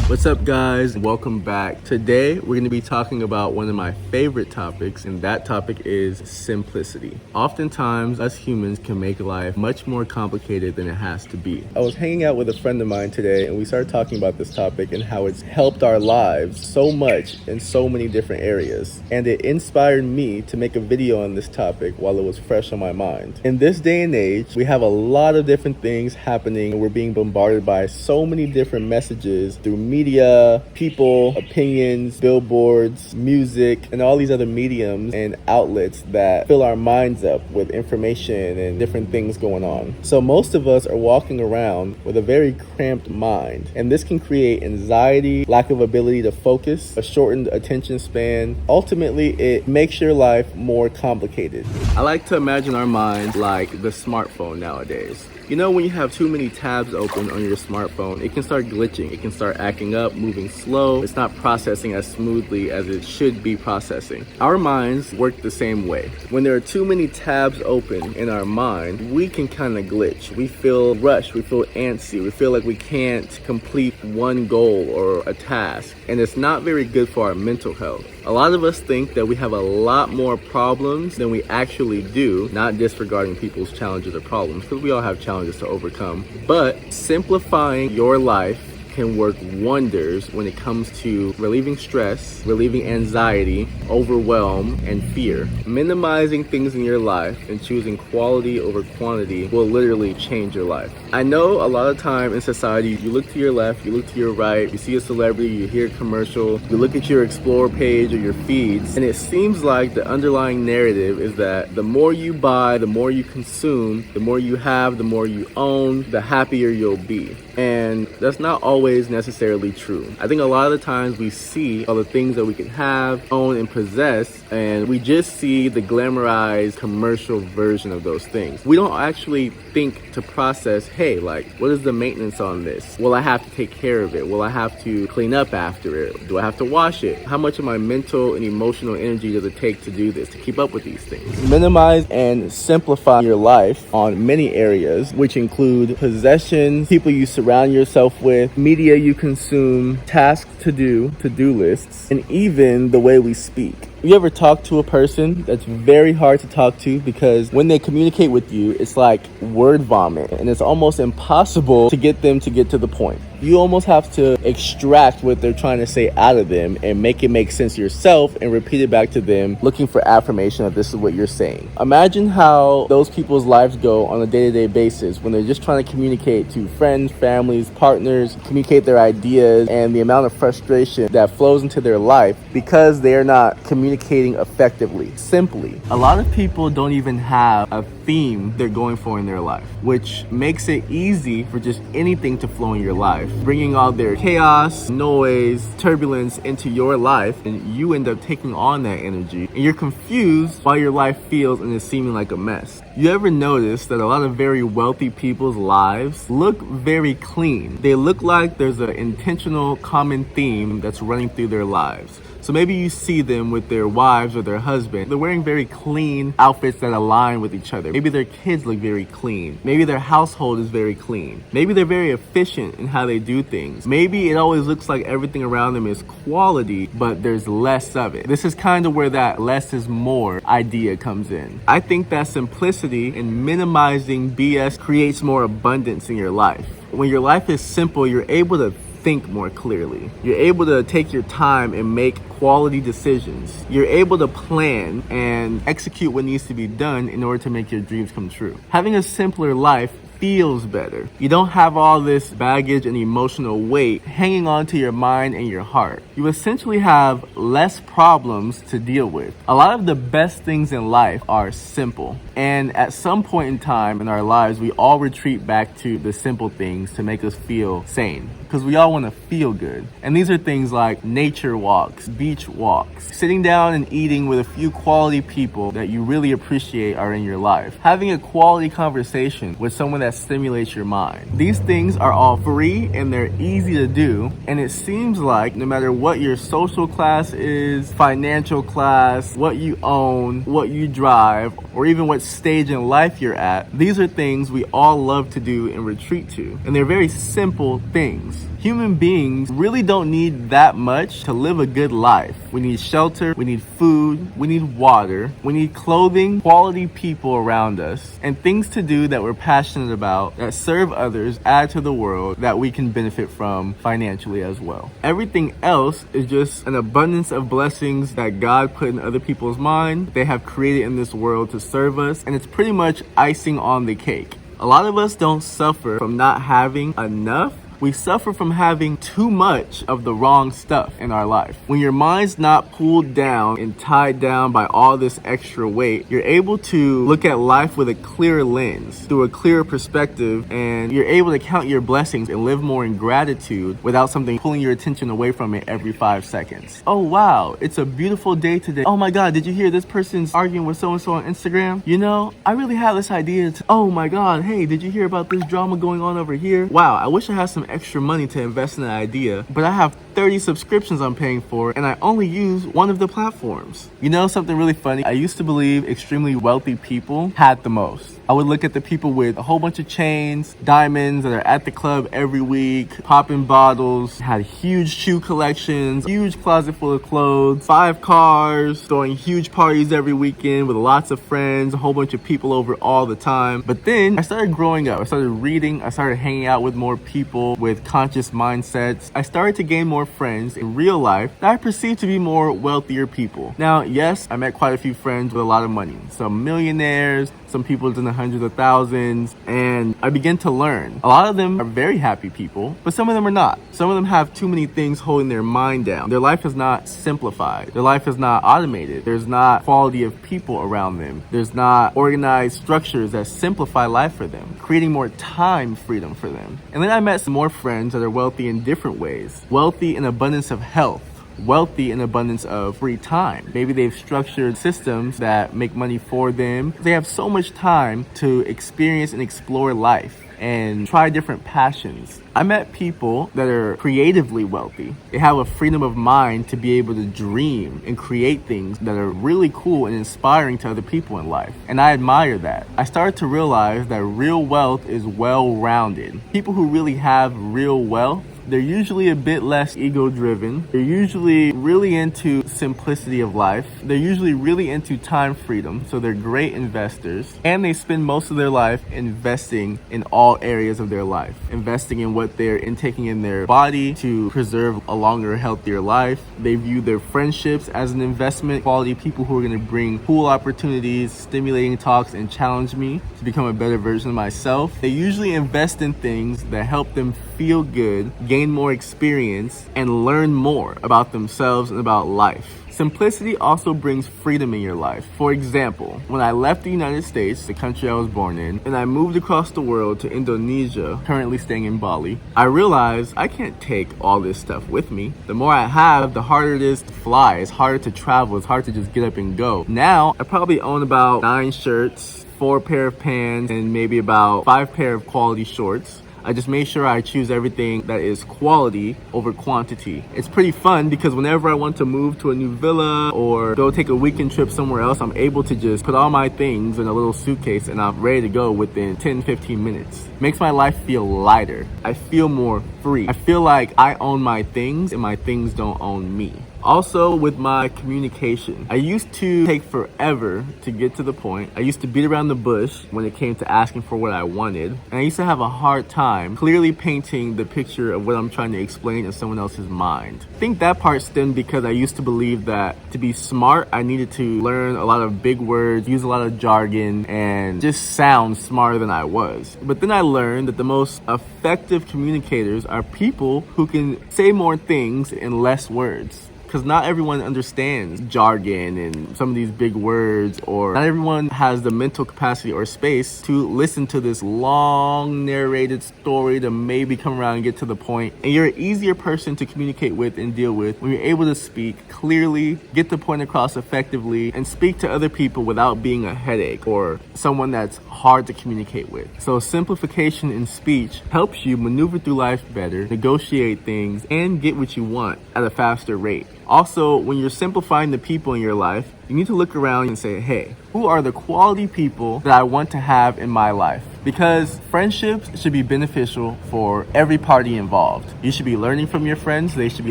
What's up, guys? Welcome back. Today, we're going to be talking about one of my favorite topics, and that topic is simplicity. Oftentimes, us humans can make life much more complicated than it has to be. I was hanging out with a friend of mine today, and we started talking about this topic and how it's helped our lives so much in so many different areas. And it inspired me to make a video on this topic while it was fresh on my mind. In this day and age, we have a lot of different things happening. We're being bombarded by so many different messages through media, people, opinions, billboards, music, and all these other mediums and outlets that fill our minds up with information and different things going on. So most of us are walking around with a very cramped mind, and this can create anxiety, lack of ability to focus, a shortened attention span. Ultimately, it makes your life more complicated. I like to imagine our minds like the smartphone nowadays. You know, when you have too many tabs open on your smartphone, it can start glitching. It can start acting up, moving slow. It's not processing as smoothly as it should be processing. Our minds work the same way. When there are too many tabs open in our mind, we can kind of glitch. We feel rushed. We feel antsy. We feel like we can't complete one goal or a task. And it's not very good for our mental health. A lot of us think that we have a lot more problems than we actually do, not disregarding people's challenges or problems, because we all have challenges to overcome. But simplifying your life can work wonders when it comes to relieving stress, relieving anxiety, overwhelm, and fear. Minimizing things in your life and choosing quality over quantity will literally change your life. I know a lot of time in society, you look to your left, you look to your right, you see a celebrity, you hear a commercial, you look at your Explore page or your feeds, and it seems like the underlying narrative is that the more you buy, the more you consume, the more you have, the more you own, the happier you'll be. And that's not always necessarily true. I think a lot of the times we see all the things that we can have, own, and possess, and we just see the glamorized commercial version of those things. We don't actually think to process, hey, like, what is the maintenance on this? Will I have to take care of it? Will I have to clean up after it? Do I have to wash it? How much of my mental and emotional energy does it take to do this, to keep up with these things? Minimize and simplify your life on many areas, which include possessions, people you surround yourself with, media you consume, tasks to do, to-do lists, and even the way we speak. You ever talk to a person that's very hard to talk to because when they communicate with you, it's like word vomit, and it's almost impossible to get them to get to the point. You almost have to extract what they're trying to say out of them and make it make sense yourself and repeat it back to them, looking for affirmation that this is what you're saying. Imagine how those people's lives go on a day-to-day basis when they're just trying to communicate to friends, families, partners, communicate their ideas, and the amount of frustration that flows into their life because they are not communicating effectively. Simply, a lot of people don't even have a theme they're going for in their life, which makes it easy for just anything to flow in your life, bringing all their chaos, noise, turbulence into your life, and you end up taking on that energy, and you're confused why your life feels and is seeming like a mess. You ever notice that a lot of very wealthy people's lives look very clean? They look like there's an intentional common theme that's running through their lives. So maybe you see them with their wives or their husband. They're wearing very clean outfits that align with each other. Maybe their kids look very clean. Maybe their household is very clean. Maybe they're very efficient in how they do things. Maybe it always looks like everything around them is quality, but there's less of it. This is kind of where that less is more idea comes in. I think that simplicity and minimizing BS creates more abundance in your life. When your life is simple, you're able to think more clearly. You're able to take your time and make quality decisions. You're able to plan and execute what needs to be done in order to make your dreams come true. Having a simpler life feels better. You don't have all this baggage and emotional weight hanging on to your mind and your heart. You essentially have less problems to deal with. A lot of the best things in life are simple. And at some point in time in our lives, we all retreat back to the simple things to make us feel sane, because we all want to feel good. And these are things like nature walks, beach walks, sitting down and eating with a few quality people that you really appreciate are in your life, having a quality conversation with someone that stimulates your mind. These things are all free and they're easy to do, and it seems like no matter what your social class is, financial class, what you own, what you drive, or even what stage in life you're at, these are things we all love to do and retreat to, and they're very simple things. Human beings really don't need that much to live a good life. We need shelter, we need food, we need water, we need clothing, quality people around us, and things to do that we're passionate about, that serve others, add to the world, that we can benefit from financially as well. Everything else is just an abundance of blessings that God put in other people's mind. They have created in this world to serve us, and it's pretty much icing on the cake. A lot of us don't suffer from not having enough. We suffer from having too much of the wrong stuff in our life. When your mind's not pulled down and tied down by all this extra weight, you're able to look at life with a clearer lens, through a clearer perspective, and you're able to count your blessings and live more in gratitude without something pulling your attention away from it every 5 seconds. Oh wow, it's a beautiful day today. Oh my God, did you hear this person's arguing with so-and-so on Instagram? You know, I really have this idea oh my God, hey, did you hear about this drama going on over here? Wow, I wish I had some extra money to invest in an idea, but I have 30 subscriptions I'm paying for and I only use one of the platforms. You know something really funny? I used to believe extremely wealthy people had the most. I would look at the people with a whole bunch of chains, diamonds that are at the club every week, popping bottles, had huge shoe collections, huge closet full of clothes, 5 cars, throwing huge parties every weekend with lots of friends, a whole bunch of people over all the time. But then I started growing up. I started reading. I started hanging out with more people with conscious mindsets. I started to gain more friends in real life that I perceived to be more wealthier people. Now, yes, I met quite a few friends with a lot of money. Some millionaires, some people in the hundreds of thousands, and I began to learn. A lot of them are very happy people, but some of them are not. Some of them have too many things holding their mind down. Their life is not simplified. Their life is not automated. There's not quality of people around them. There's not organized structures that simplify life for them, creating more time freedom for them. And then I met some more friends that are wealthy in different ways. Wealthy in abundance of health. Wealthy in abundance of free time. Maybe they've structured systems that make money for them. They have so much time to experience and explore life and try different passions. I met people that are creatively wealthy. They have a freedom of mind to be able to dream and create things that are really cool and inspiring to other people in life. And I admire that. I started to realize that real wealth is well-rounded. People who really have real wealth, they're usually a bit less ego-driven. They're usually really into simplicity of life. They're usually really into time freedom, so they're great investors. And they spend most of their life investing in all areas of their life. Investing in what they're intaking in their body to preserve a longer, healthier life. They view their friendships as an investment. Quality people who are going to bring cool opportunities, stimulating talks, and challenge me to become a better version of myself. They usually invest in things that help them feel good, gain more experience, and learn more about themselves and about life. Simplicity also brings freedom in your life. For example, when I left the United States, the country I was born in, and I moved across the world to Indonesia, currently staying in Bali, I realized I can't take all this stuff with me. The more I have, the harder it is to fly. It's harder to travel. It's hard to just get up and go. Now, I probably own about 9 shirts, 4 pair of pants, and maybe about 5 pair of quality shorts. I just made sure I choose everything that is quality over quantity. It's pretty fun because whenever I want to move to a new villa or go take a weekend trip somewhere else, I'm able to just put all my things in a little suitcase and I'm ready to go within 10-15 minutes. Makes my life feel lighter. I feel more free. I feel like I own my things and my things don't own me. Also, with my communication, I used to take forever to get to the point. I used to beat around the bush when it came to asking for what I wanted. And I used to have a hard time clearly painting the picture of what I'm trying to explain in someone else's mind. I think that part stemmed because I used to believe that to be smart, I needed to learn a lot of big words, use a lot of jargon, and just sound smarter than I was. But then I learned that the most effective communicators are people who can say more things in less words. Because not everyone understands jargon and some of these big words, or not everyone has the mental capacity or space to listen to this long narrated story to maybe come around and get to the point. And you're an easier person to communicate with and deal with when you're able to speak clearly, get the point across effectively, and speak to other people without being a headache or someone that's hard to communicate with. So simplification in speech helps you maneuver through life better, negotiate things, and get what you want at a faster rate. Also, when you're simplifying the people in your life, you need to look around and say, hey, who are the quality people that I want to have in my life? Because friendships should be beneficial for every party involved. You should be learning from your friends, they should be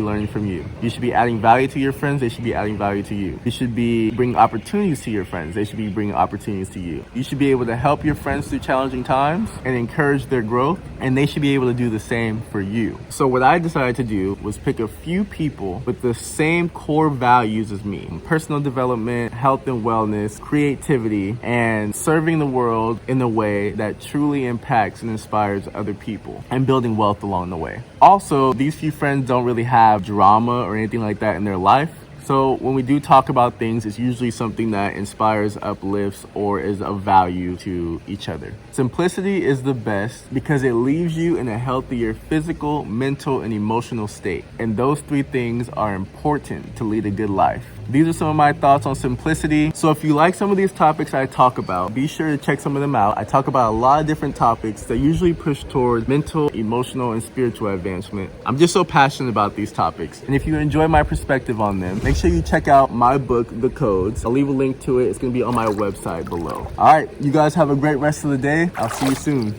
learning from you. You should be adding value to your friends, they should be adding value to you. You should be bringing opportunities to your friends, they should be bringing opportunities to you. You should be able to help your friends through challenging times and encourage their growth, and they should be able to do the same for you. So what I decided to do was pick a few people with the same core values as me: personal development, health and wellness, creativity, and serving the world in a way that truly impacts and inspires other people, and building wealth along the way. Also, these few friends don't really have drama or anything like that in their life. So when we do talk about things, it's usually something that inspires, uplifts, or is of value to each other. Simplicity is the best because it leaves you in a healthier physical, mental, and emotional state. And those three things are important to lead a good life. These are some of my thoughts on simplicity. So if you like some of these topics I talk about, be sure to check some of them out. I talk about a lot of different topics that usually push towards mental, emotional, and spiritual advancement. I'm just so passionate about these topics. And if you enjoy my perspective on them, make sure you check out my book, The Codes. I'll leave a link to it. It's going to be on my website below. All right, you guys have a great rest of the day. I'll see you soon.